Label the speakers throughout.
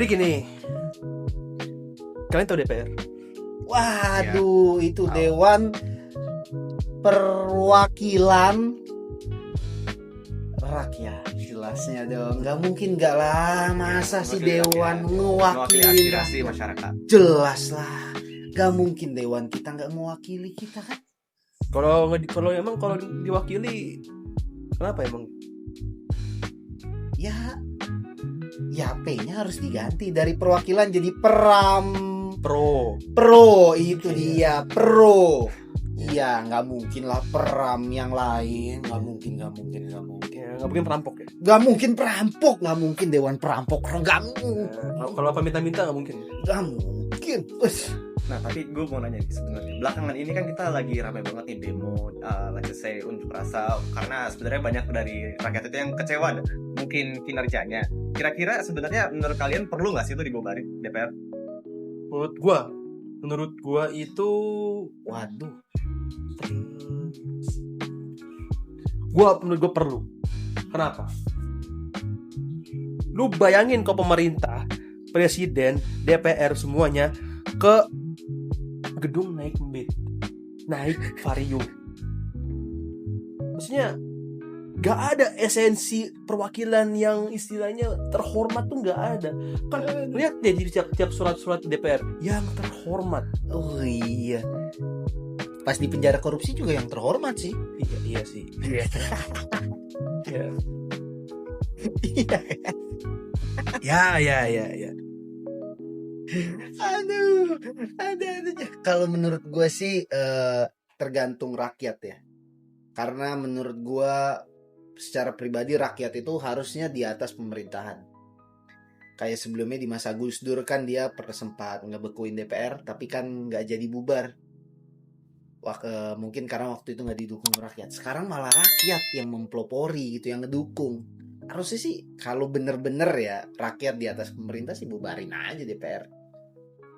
Speaker 1: Jadi gini, kalian tahu DPR?
Speaker 2: Waduh, itu Dewan Perwakilan Rakyat. Jelasnya dong, nggak mungkin nggak lah. Masa sih Dewan ngewakili
Speaker 3: aspirasi masyarakat?
Speaker 2: Jelas lah, nggak mungkin Dewan kita nggak mewakili kita kan?
Speaker 1: Kalau diwakili, kenapa emang?
Speaker 2: Ya P-nya harus diganti dari perwakilan jadi pro itu dia pro. Iya, nggak mungkin lah peram yang lain, nggak mungkin.
Speaker 1: Ya, nggak mungkin perampok ya?
Speaker 2: Nggak mungkin perampok, nggak mungkin Dewan Perampok, nggak mungkin.
Speaker 1: Kalau apa minta-minta nggak mungkin.
Speaker 2: Nggak mungkin.
Speaker 3: Nah, tapi gue mau nanya nih sebenarnya. Belakangan ini kan kita lagi ramai banget nih demo, let's just say unjuk rasa, karena sebenarnya banyak dari rakyat itu yang kecewa mungkin kinerjanya. Kira-kira sebenarnya menurut kalian perlu nggak sih itu dibubarin DPR?
Speaker 1: Menurut gua itu,
Speaker 2: Waduh.
Speaker 1: menurut gua perlu. Kenapa? Lu bayangin kok pemerintah, presiden, DPR semuanya ke gedung naik vario. Maksudnya gak ada esensi perwakilan yang istilahnya terhormat tuh gak ada. Kan lihat deh di tiap surat-surat DPR yang terhormat.
Speaker 2: Oh iya. Pas di penjara korupsi juga yang terhormat sih.
Speaker 1: Iya sih. Ya.
Speaker 2: Aduh. Kalau menurut gue sih tergantung rakyat ya. Karena menurut gue secara pribadi rakyat itu harusnya di atas pemerintahan. Kayak sebelumnya di masa Gus Dur kan dia pernah sempat ngebekuin DPR, tapi kan nggak jadi bubar. Mungkin karena waktu itu nggak didukung rakyat. Sekarang malah rakyat yang mempelopori gitu, yang ngedukung. Harusnya sih kalau bener-bener ya rakyat di atas pemerintah sih bubarin aja DPR.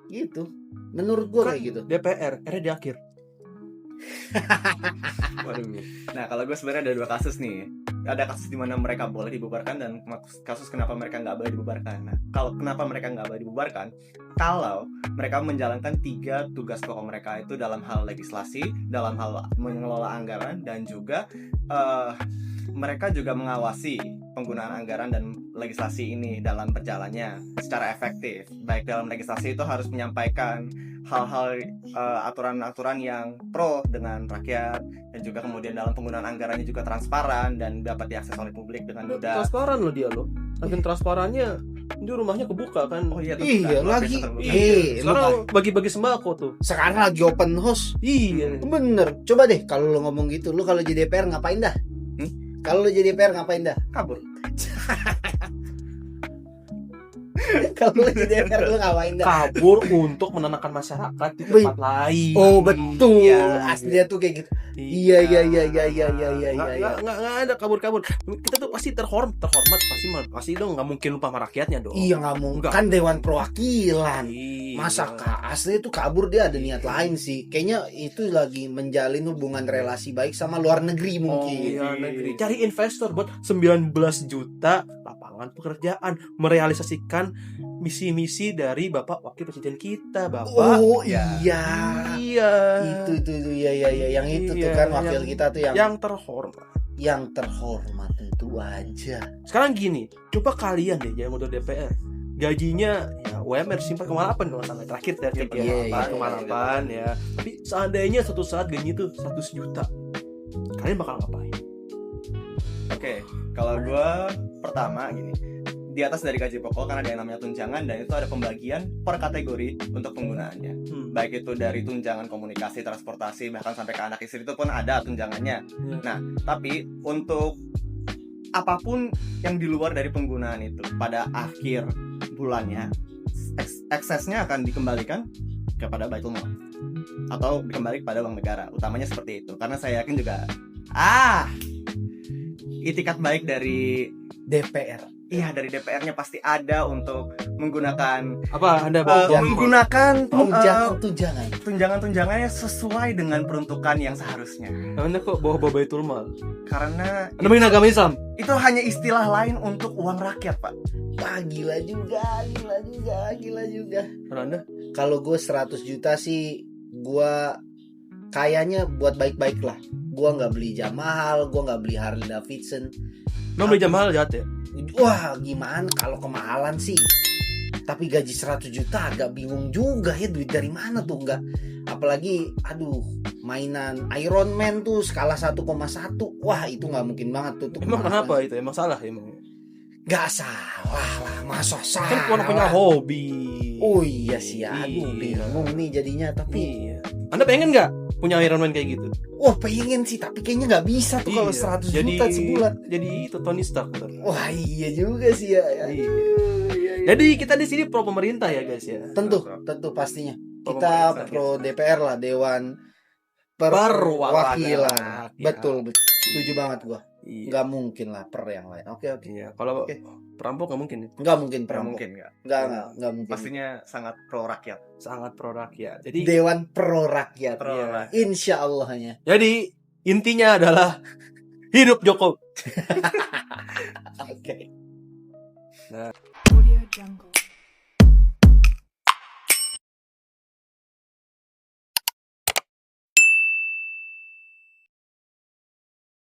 Speaker 2: Gitu. Menurut gue
Speaker 1: Kan
Speaker 2: kayak gitu.
Speaker 1: DPR di akhir.
Speaker 3: Nah, kalau gue sebenarnya ada dua kasus nih. Ada kasus di mana mereka boleh dibubarkan dan kasus kenapa mereka nggak boleh dibubarkan. Nah, kalau kenapa mereka nggak boleh dibubarkan? Kalau mereka menjalankan 3 tugas pokok mereka itu dalam hal legislasi, dalam hal mengelola anggaran, dan juga mereka juga mengawasi penggunaan anggaran dan legislasi ini dalam berjalannya secara efektif. Baik dalam legislasi itu harus menyampaikan hal-hal aturan-aturan yang pro dengan rakyat, dan juga kemudian dalam penggunaan anggarannya juga transparan dan dapat diakses oleh publik dengan mudah.
Speaker 1: Transparan loh dia loh. Saking transparannya dia rumahnya kebuka kan.
Speaker 3: Oh iya,
Speaker 2: Iya lagi.
Speaker 1: Sekarang bagi-bagi sembako tuh.
Speaker 2: Sekarang lagi open house.
Speaker 1: Iya.
Speaker 2: Bener. Coba deh kalau lo ngomong gitu, lo kalau jadi DPR ngapain dah? Kalau lo jadi DPR ngapain dah?
Speaker 3: Kabur.
Speaker 2: Kalau lo jadi DPR lo ngapain dah?
Speaker 1: Kabur untuk menenangkan masyarakat di tempat lain.
Speaker 2: Oh betul.
Speaker 3: Iya.
Speaker 2: Aslinya tuh kayak gitu. Iya.
Speaker 1: Nggak ada kabur. Kita tuh pasti terhormat pasti dong, nggak mungkin lupa sama rakyatnya dong.
Speaker 2: Iya nggak mungkin.
Speaker 1: Enggak.
Speaker 2: Kan Dewan Perwakilan.
Speaker 1: Iya.
Speaker 2: Masa asli itu kabur, dia ada niat lain sih. Kayaknya itu lagi menjalin hubungan relasi baik sama luar negeri mungkin.
Speaker 1: Iya, negeri. Cari investor buat 19 juta lapangan pekerjaan, merealisasikan misi-misi dari Bapak Wakil Presiden kita, Bapak.
Speaker 2: Oh
Speaker 1: iya.
Speaker 2: Itu iya yang itu tuh kan wakil kita tuh
Speaker 1: yang terhormat.
Speaker 2: Yang terhormat tentu aja.
Speaker 1: Sekarang gini, coba kalian deh yang udah DPR. Gajinya ya UMR 4,8 kalau salah terakhir ya, 4,8 ya. Tapi seandainya suatu saat gajinya itu 100 juta. Kalian bakal ngapain?
Speaker 3: Oke, kalau gue pertama gini, di atas dari gaji pokok kan ada yang namanya tunjangan, dan itu ada pembagian per kategori untuk penggunaannya. Baik itu dari tunjangan komunikasi, transportasi, bahkan sampai ke anak istri itu pun ada tunjangannya. Nah, tapi untuk apapun yang di luar dari penggunaan itu pada akhir bulannya, eksesnya akan dikembalikan kepada Baitul Mal atau dikembali kepada uang negara, utamanya seperti itu. Karena saya yakin juga itikat baik dari
Speaker 2: DPR
Speaker 3: Iya, dari DPR-nya pasti ada untuk menggunakan
Speaker 1: Apa Anda
Speaker 3: menggunakan
Speaker 2: tunjangan
Speaker 3: tunjangannya sesuai dengan peruntukan yang seharusnya.
Speaker 1: Anda kok bawa Baitul Mal?
Speaker 3: Karena
Speaker 1: Anda main agama Islam?
Speaker 3: itu hanya istilah lain untuk uang rakyat, Pak.
Speaker 2: gila juga.
Speaker 1: Kalau Anda?
Speaker 2: Kalau gue 100 juta sih, gue kayaknya buat baik-baik lah. Gue nggak beli jam mahal, gue nggak beli Harley Davidson.
Speaker 1: Mau beli jam mahal jahat ya?
Speaker 2: Wah, gimana kalau kemahalan sih? Tapi gaji 100 juta agak bingung juga ya, duit dari mana tuh, enggak. Apalagi mainan Iron Man tuh skala 1,1. Wah, itu nggak mungkin banget tuh.
Speaker 1: Emang kenapa itu? Emang salah emang?
Speaker 2: Gak salah lah, masa salah?
Speaker 1: Kan orang punya hobi.
Speaker 2: Oh iya sih,
Speaker 1: Iya.
Speaker 2: bingung nih jadinya. Tapi
Speaker 1: Iya. Anda pengen nggak punya Iron Man kayak gitu?
Speaker 2: wah, pengen sih, tapi kayaknya nggak bisa tuh kalau 100 juta sebulan.
Speaker 1: Jadi itu Tony Stark. Bener.
Speaker 2: Wah, iya juga sih ya.
Speaker 1: Iya. Jadi kita di sini pro pemerintah ya guys ya.
Speaker 2: Tentu pastinya.
Speaker 1: Pro
Speaker 2: Kita
Speaker 1: pemerintah,
Speaker 2: pro DPR lah, Dewan Perwakilan. Betul. Setuju banget gua.
Speaker 1: Iya.
Speaker 2: Nggak mungkin lah per yang lain. Oke.
Speaker 1: Iya. Kalau
Speaker 2: Oke.
Speaker 1: perampok nggak mungkin.
Speaker 2: Nggak mungkin
Speaker 3: Nggak
Speaker 2: perampok.
Speaker 3: mungkin
Speaker 2: Nggak mungkin.
Speaker 3: Pastinya sangat pro rakyat.
Speaker 1: Sangat pro rakyat. Jadi
Speaker 2: Dewan Pro Rakyat.
Speaker 3: Pro
Speaker 1: Iya.
Speaker 3: rakyat.
Speaker 2: Insya Allahnya.
Speaker 1: Jadi intinya adalah hidup Jokowi.
Speaker 2: Oke.
Speaker 4: Audio Jungle.